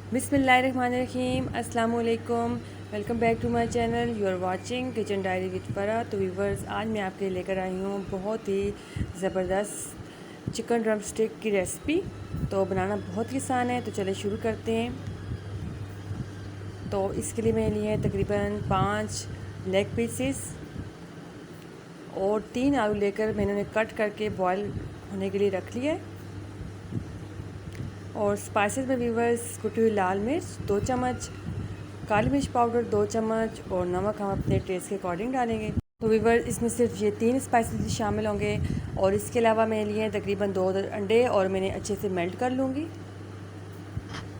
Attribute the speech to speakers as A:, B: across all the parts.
A: बिस्मिल्लाहिर्रहमानिर्रहीम, अस्सलाम वालेकुम। Welcome back to my channel. You are watching kitchen diary with Farah. तो व्यूवर्स, आज मैं आपके लिए लेकर आई हूँ बहुत ही ज़बरदस्त चिकन ड्रम स्टिक की रेसिपी। तो बनाना बहुत ही आसान है, तो चलिए शुरू करते हैं। तो इसके लिए मैंने लिए हैं तकरीबन 5 लेग पीसेस और 3 आलू लेकर मैंने उन्हें कट करके बॉयल होने के लिए रख लिया है। और स्पाइसेस में व्यूवर्स, कुटी हुई लाल मिर्च 2 चम्मच, काली मिर्च पाउडर 2 चम्मच और नमक हम अपने टेस्ट के अकॉर्डिंग डालेंगे। तो व्यूवर्स, इसमें सिर्फ ये 3 स्पाइसेस शामिल होंगे। और इसके अलावा मैंने लिए हैं तकरीबन 2 अंडे और मैंने अच्छे से मेल्ट कर लूँगी।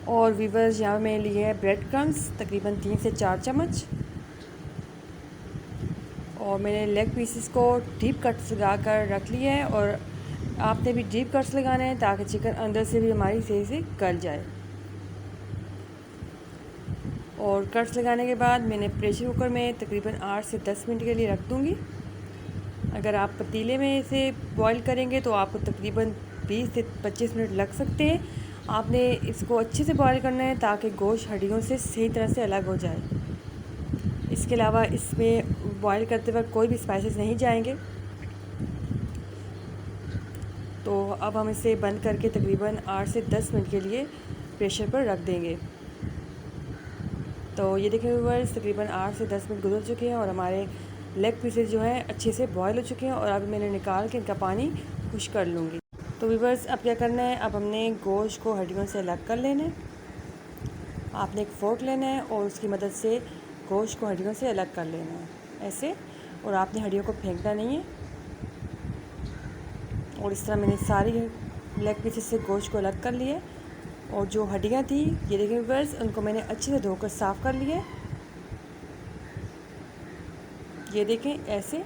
A: और व्यूवर्स, यहाँ मैंने लिए हैं ब्रेड क्रम्स तकरीबन 3 से 4 चम्मच। और मैंने लेग पीसेस को डीप कट्स लगा कर रख लिया है। और आपने भी डीप कट्स लगाने हैं ताकि चिकन अंदर से भी हमारी सही से गल जाए। और कट्स लगाने के बाद मैंने प्रेशर कुकर में तकरीबन 8 से 10 मिनट के लिए रख दूँगी। अगर आप पतीले में इसे बॉईल करेंगे तो आपको तकरीबन 20 से 25 मिनट लग सकते हैं। आपने इसको अच्छे से बॉईल करना है ताकि गोश्त हड्डियों से सही तरह से अलग हो जाए। इसके अलावा इसमें बॉईल करते वक्त कोई भी स्पाइसेस नहीं जाएंगे। तो अब हम इसे बंद करके तकरीबन 8 से 10 मिनट के लिए प्रेशर पर रख देंगे। तो ये देखें व्यूअर्स, तकरीबन 8 से 10 मिनट गुजर चुके हैं और हमारे लेग पीसेस जो हैं अच्छे से बॉयल हो चुके हैं। और अब मैंने निकाल के इनका पानी खुश कर लूँगी। तो व्यूअर्स, अब क्या करना है, अब हमने गोश्त को हड्डियों से अलग कर लेना है। आपने एक फ़ोर्क लेना है और उसकी मदद से गोश्त को हड्डियों से अलग कर लेना है ऐसे। और आपने हड्डियों को फेंकना नहीं है। और इस तरह मैंने सारी लेग पीसेस से गोश्त को अलग कर लिया। और जो हड्डियाँ थी, ये देखें व्यूअर्स, उनको मैंने अच्छे से धोकर साफ़ कर लिया। ये देखें ऐसे।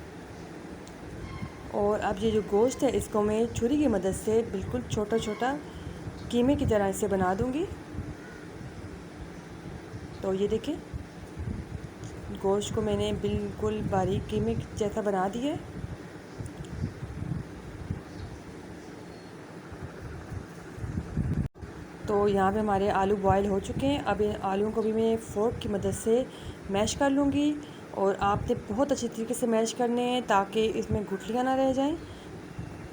A: और अब ये जो गोश्त है इसको मैं छुरी की मदद से बिल्कुल छोटा छोटा कीमे की तरह इसे बना दूंगी। तो ये देखें, गोश्त को मैंने बिल्कुल बारीक कीमे जैसा बना दिया है। तो यहाँ पे हमारे आलू बॉयल हो चुके हैं। अब इन आलूओं को भी मैं फ़ोर्क की मदद से मैश कर लूँगी। और आपने बहुत अच्छी तरीके से मैश करने हैं ताकि इसमें गुठलियाँ ना रह जाएं।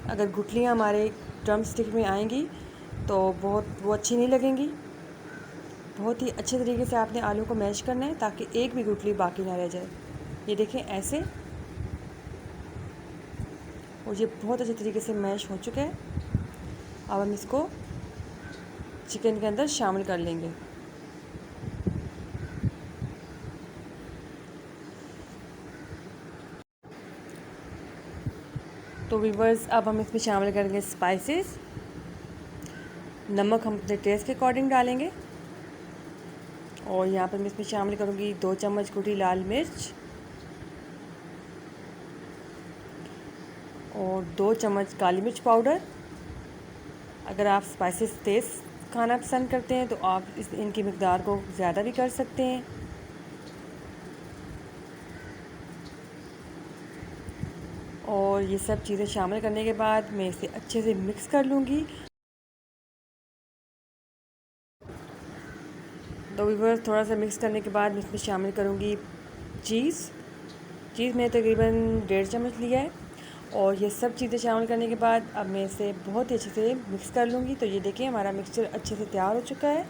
A: अगर गुठलियाँ हमारे ड्रम स्टिक में आएंगी तो वो अच्छी नहीं लगेंगी। बहुत ही अच्छे तरीके से आपने आलू को मैश करना है ताकि एक भी गुठली बाकी ना रह जाए। ये देखें ऐसे। और ये बहुत अच्छे तरीके से मैश हो चुका है। अब हम इसको चिकन के अंदर शामिल कर लेंगे। तो व्यूअर्स, अब हम इसमें शामिल करेंगे स्पाइसेस। नमक हम अपने टेस्ट के अकॉर्डिंग डालेंगे। और यहाँ पर मैं इसमें शामिल करूँगी 2 चम्मच कुटी लाल मिर्च और 2 चम्मच काली मिर्च पाउडर। अगर आप स्पाइसेस तेज़ खाना पसंद करते हैं तो आप इनकी मिकदार को ज़्यादा भी कर सकते हैं। और ये सब चीज़ें शामिल करने के बाद मैं इसे अच्छे से मिक्स कर लूँगी। तो व्यूअर्स, थोड़ा सा मिक्स करने के बाद मैं इसमें शामिल करूँगी चीज़ मैंने तकरीबन 1.5 चम्मच लिया है। और ये सब चीज़ें शामिल करने के बाद अब मैं इसे बहुत ही अच्छे से मिक्स कर लूँगी। तो ये देखिए, हमारा मिक्सचर अच्छे से तैयार हो चुका है।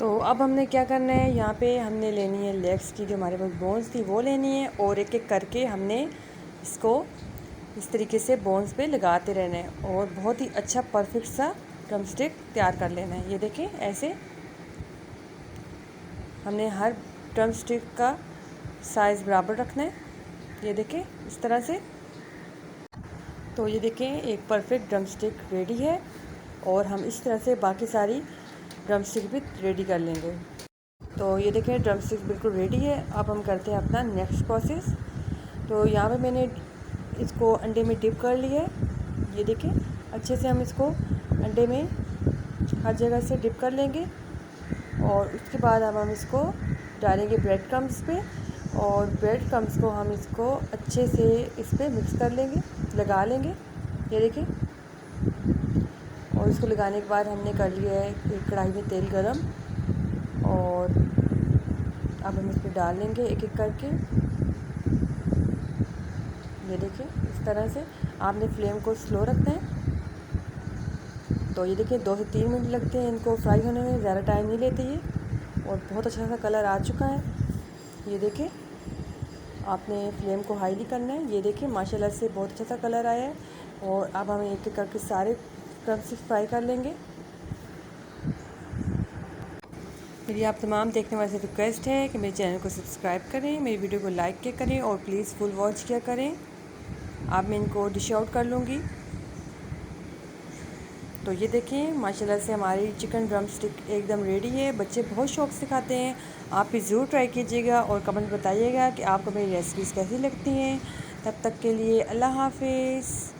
A: तो अब हमने क्या करना है, यहाँ पे हमने लेनी है लेग्स की जो हमारे पास बोन्स थी वो लेनी है। और एक एक करके हमने इसको इस तरीके से बोन्स पे लगाते रहना है और बहुत ही अच्छा परफेक्ट सा ड्रम स्टिक तैयार कर लेना है। ये देखें ऐसे। हमने हर ड्रम स्टिक का साइज़ बराबर रखना है। ये देखें इस तरह से। तो ये देखें, एक परफेक्ट ड्रम स्टिक रेडी है। और हम इस तरह से बाकी सारी ड्रम स्टिक भी रेडी कर लेंगे। तो ये देखें, ड्रम स्टिक बिल्कुल रेडी है। अब हम करते हैं अपना नेक्स्ट प्रोसेस। तो यहाँ पे मैंने इसको अंडे में डिप कर लिया है। ये देखें अच्छे से हम इसको अंडे में हर जगह से डिप कर लेंगे। और उसके बाद अब हम इसको डालेंगे ब्रेड क्रम्स पे। और ब्रेड क्रम्स को हम इसको अच्छे से इस पर मिक्स कर लेंगे, लगा लेंगे। ये देखिए। और इसको लगाने के बाद हमने कर लिया है एक कढ़ाई में तेल गरम। और अब हम इसमें डाल लेंगे एक एक करके। ये देखिए इस तरह से आपने फ्लेम को स्लो रखना है। तो ये देखिए 2 से 3 मिनट लगते हैं इनको फ्राई होने में, ज़्यादा टाइम नहीं लेते ये। और बहुत अच्छा सा कलर आ चुका है। ये देखिए आपने फ्लेम को हाई नहीं करना है। ये देखिए माशाल्लाह से बहुत अच्छा सा कलर आया है। और अब हम एक एक करके सारे ड्रमस्टिक फ्राई कर लेंगे। मेरी आप तमाम देखने वाले से रिक्वेस्ट है कि मेरे चैनल को सब्सक्राइब करें, मेरी वीडियो को लाइक किया करें और प्लीज़ फुल वॉच किया करें। अब मैं इनको डिश आउट कर लूँगी। तो ये देखिए माशाल्लाह से हमारी चिकन ड्रमस्टिक एकदम रेडी है। बच्चे बहुत शौक़ से खाते हैं। आप भी ज़रूर ट्राई कीजिएगा और कमेंट बताइएगा कि आपको मेरी रेसिपीज़ कैसी लगती हैं। तब तक के लिए अल्लाह हाफ़िज़।